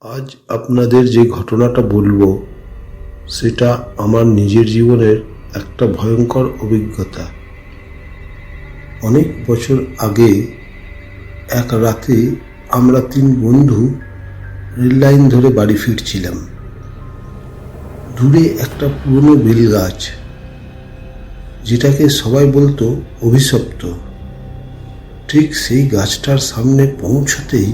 আজ আপনাদের যে ঘটনাটা বলবো সেটা আমার নিজের জীবনের একটা ভয়ঙ্কর অভিজ্ঞতা। অনেক বছর আগে এক রাতে আমরা 3 বন্ধু রেল লাইন ধরে বাড়ি ফিরছিলাম। দূরে একটা পুরনো বেল গাছ, যেটাকে সবাই বলতো অভিশপ্ত, ঠিক সেই গাছটার সামনে পৌঁছতেই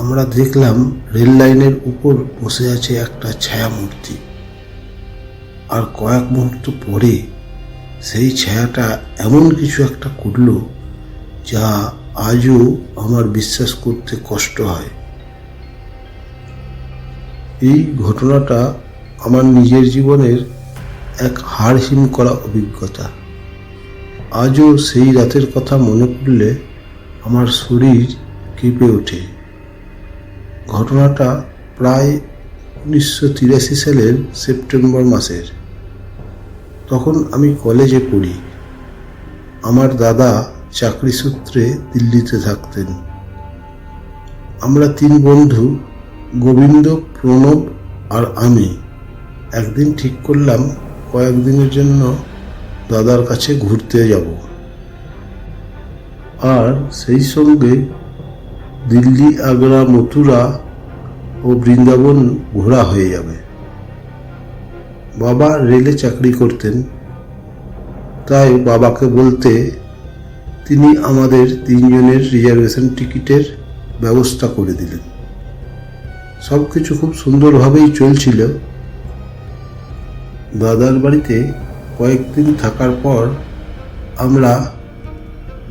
আমরা দেখলাম রেল লাইনের উপর বসে আছে একটা ছায়ামূর্তি। আর কয়েক মুহূর্ত পরে সেই ছায়াটা এমন কিছু একটা করল যা আজও আমার বিশ্বাস করতে কষ্ট হয়। এই ঘটনাটা আমার নিজের জীবনের এক হাড় হিম করা অভিজ্ঞতা। আজও সেই রাতের কথা মনে পড়লে আমার শরীর কেঁপে ওঠে। ঘটনাটা প্রায় 1983 সালের সেপ্টেম্বর মাসের। তখন আমি কলেজে পড়ি। আমার দাদা চাকরি সূত্রে দিল্লিতে থাকতেন। আমরা 3 বন্ধু, গোবিন্দ, প্রণব আর আমি, একদিন ঠিক করলাম কয়েকদিনের জন্য দাদার কাছে ঘুরতে যাব। আর সেই সঙ্গে দিল্লি, আগ্রা, মথুরা ও বৃন্দাবন ঘোরা হয়ে যাবে। বাবা রেলে চাকরি করতেন, তাই বাবাকে বলতে তিনি আমাদের 3 জনের রিজার্ভেশন টিকিটের ব্যবস্থা করে দিলেন। সব কিছু খুব সুন্দরভাবেই চলছিল। দাদার বাড়িতে কয়েকদিন থাকার পর আমরা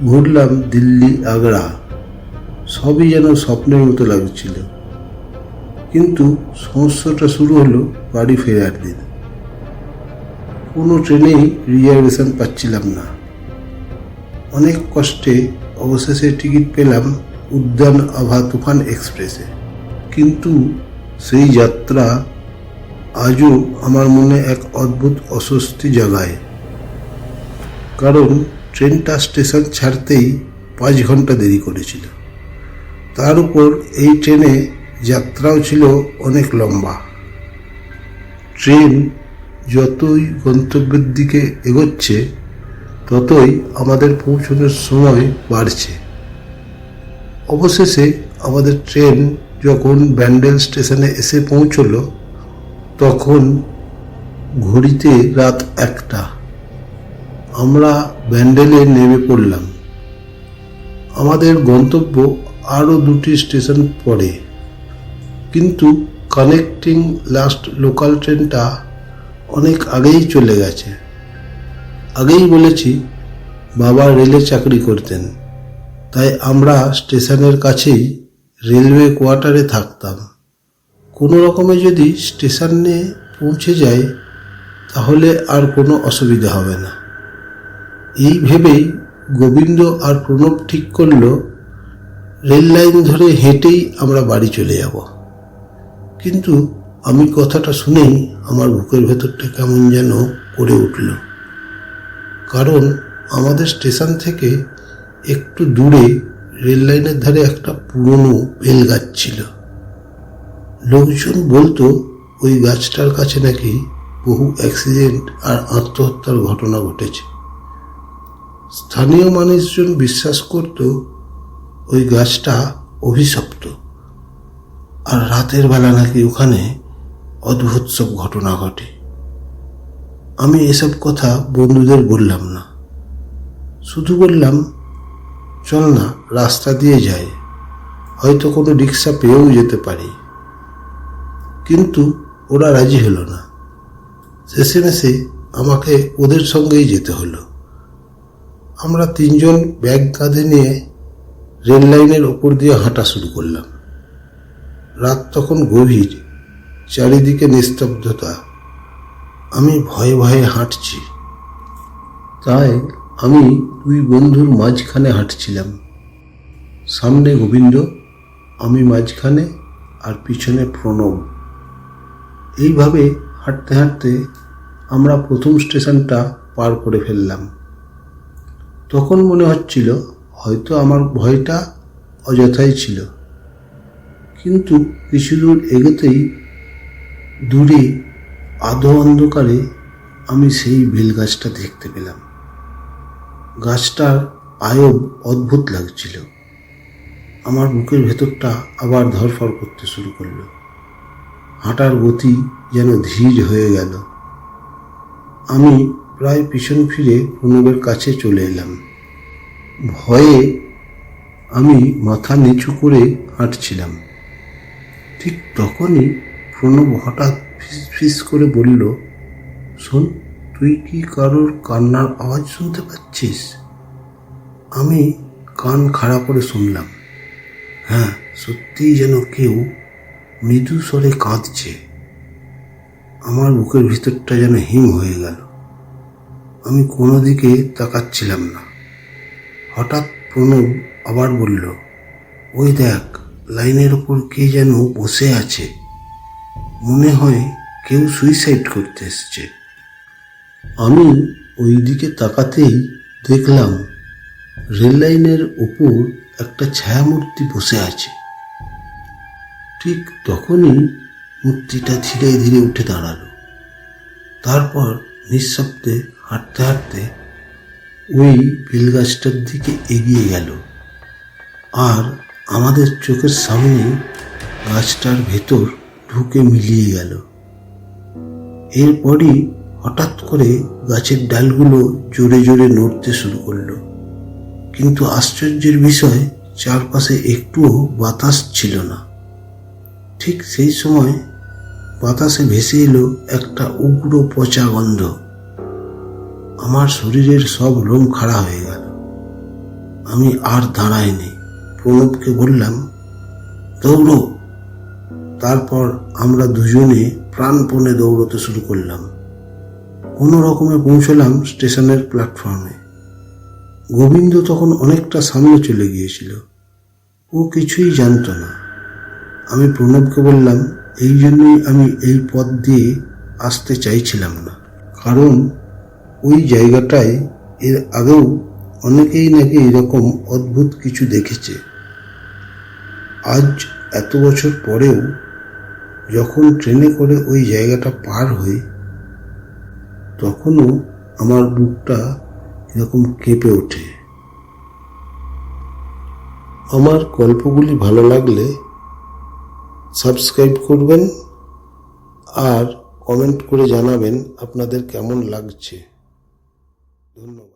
ঘুরলাম দিল্লি, আগ্রা। সবই যেন স্বপ্নের মতো লাগছিল। কিন্তু সমস্যাটা শুরু হলো বাড়ি ফেরার দিন। কোনো ট্রেনেই রিজার্ভেশন পাচ্ছিলাম না। অনেক কষ্টে অবশেষে টিকিট পেলাম উদ্যান আভা তুফান এক্সপ্রেসে। কিন্তু সেই যাত্রা আজও আমার মনে এক অদ্ভুত অস্বস্তি জাগায়। কারণ ট্রেনটা স্টেশন ছাড়তেই 5 ঘন্টা দেরি করেছিল। তার উপর এই ট্রেনে যাত্রাও ছিল অনেক লম্বা। ট্রেন যতই গন্তব্যের দিকে এগোচ্ছে ততই আমাদের পৌঁছানোর সময় বাড়ছে। অবশেষে আমাদের ট্রেন যখন ব্যান্ডেল স্টেশনে এসে পৌঁছল তখন ঘড়িতে রাত 1টা। আমরা ব্যান্ডেলে নেমে পড়লাম। আমাদের গন্তব্য আরও 2টি স্টেশন পরে, কিন্তু কানেক্টিং লাস্ট লোকাল ট্রেনটা অনেক আগেই চলে গেছে। আগেই বলেছি বাবা রেলে চাকরি করতেন, তাই আমরা স্টেশনের কাছেই রেলওয়ে কোয়ার্টারে থাকতাম। কোনো রকমে যদি স্টেশনে পৌঁছে যায় তাহলে আর কোনো অসুবিধা হবে না। এই ভেবেই গোবিন্দ আর প্রণব ঠিক করল রেল লাইন ধরে হেঁটেই আমরা বাড়ি চলে যাব। কিন্তু আমি কথাটা শুনেই আমার বুকের ভেতরটা কেমন যেন করে উঠল। কারণ আমাদের স্টেশন থেকে একটু দূরে রেল লাইনের ধারে একটা পুরনো বেল গাছ ছিল। লোকজন বলতো ওই গাছটার কাছে নাকি বহু অ্যাক্সিডেন্ট আর আত্মহত্যার ঘটনা ঘটেছে। স্থানীয় মানুষজন বিশ্বাস করত ওই গাছটা অভিশপ্ত, আর রাতের বেলা নাকি ওখানে অদ্ভুত সব ঘটনা ঘটে। আমি এসব কথা বন্ধুদের বললাম না, শুধু বললাম চল না রাস্তা দিয়ে যাই, হয়তো কোনো রিক্সা পেয়েও যেতে পারি। কিন্তু ওরা রাজি হলো না। শেষে আমাকে ওদের সঙ্গেই যেতে হলো। আমরা 3 জন ব্যাগ কাঁধে নিয়ে রেল লাইনের ওপর দিয়ে হাঁটা শুরু করলাম। রাত তখন গভীর, চারিদিকে নিস্তব্ধতা। আমি ভয়ে ভয়ে হাঁটছি। তাই আমি 2 বন্ধুর মাঝখানে হাঁটছিলাম। সামনে গোবিন্দ, আমি মাঝখানে, আর পিছনে প্রণব। এইভাবে হাঁটতে হাঁটতে আমরা প্রথম স্টেশনটা পার করে ফেললাম। তখন মনে হচ্ছিল হয়তো আমার ভয়টা অযথাই ছিল। কিন্তু কিছু দূর এগোতেই দূরে আধো অন্ধকারে আমি সেই বেলগাছটা দেখতে পেলাম। গাছটার আয়ব অদ্ভুত লাগছিল। আমার বুকের ভেতরটা আবার ধড়ফড় করতে শুরু করলো। হাঁটার গতি যেন ধীর হয়ে গেল। আমি প্রায় পিছন ফিরে প্রণবের কাছে চলে এলাম। ভয়ে আমি মাথা নিচু করে হাঁটছিলাম। ঠিক তখনই প্রণব হঠাৎ ফিস ফিস করে বলল, শোন, তুই কি কারোর কান্নার আওয়াজ শুনতে পাচ্ছিস? আমি কান খাড়া করে শুনলাম। হ্যাঁ, সত্যিই যেন কেউ মৃদু স্বরে কাঁদছে। আমার বুকের ভিতরটা যেন হিম হয়ে গেল। আমি কোনো দিকে তাকাচ্ছিলাম না। হঠাৎ প্রণব আবার বলল, ওই দেখ, লাইনের ওপর কে যেন বসে আছে। মনে হয় কেউ সুইসাইড করতে এসছে। আমি ওই দিকে তাকাতেই দেখলাম রেল লাইনের ওপর একটা ছায়ামূর্তি বসে আছে। ঠিক তখনই মূর্তিটা ধীরে ধীরে উঠে দাঁড়ালো। তারপর নিঃশব্দে হাঁটতে হাঁটতে ওই বেলগাছটার দিকে এগিয়ে গেল। আর আমাদের চোখের সামনে গাছটার ভেতর ঢুকে মিলিয়ে গেল। এরপরই হঠাৎ করে গাছের ডালগুলো জোরে জোরে নড়তে শুরু করলো। কিন্তু আশ্চর্যের বিষয়, চারপাশে একটুও বাতাস ছিল না। ঠিক সেই সময় বাতাসে ভেসে এলো একটা উগ্র পচা গন্ধ। আমার শরীরের সব লোম খাড়া হয়ে গেল। আমি আর দাঁড়াইনি। প্রণবকে বললাম, দৌড়ো। তারপর আমরা দুজনে প্রাণপণে দৌড়তে শুরু করলাম। কোনো রকমে পৌঁছলাম স্টেশনের প্ল্যাটফর্মে। গোবিন্দ তখন অনেকটা সামনে চলে গিয়েছিল। ও কিছুই জানতো না। আমি প্রণবকে বললাম, এই জন্যই আমি এই পথ দিয়ে আসতে চাইছিলাম না, কারণ ওই জায়গাটায় এর আগেও অনেকেই নাকি এরকম অদ্ভুত কিছু দেখেছে। আজ এত বছর পরেও যখন ট্রেনে করে ওই জায়গাটা পার হই, তখনও আমার বুকটা এরকম কেঁপে ওঠে। আমার গল্পগুলি ভালো লাগলে সাবস্ক্রাইব করবেন আর কমেন্ট করে জানাবেন আপনাদের কেমন লাগছে। ধন্যবাদ।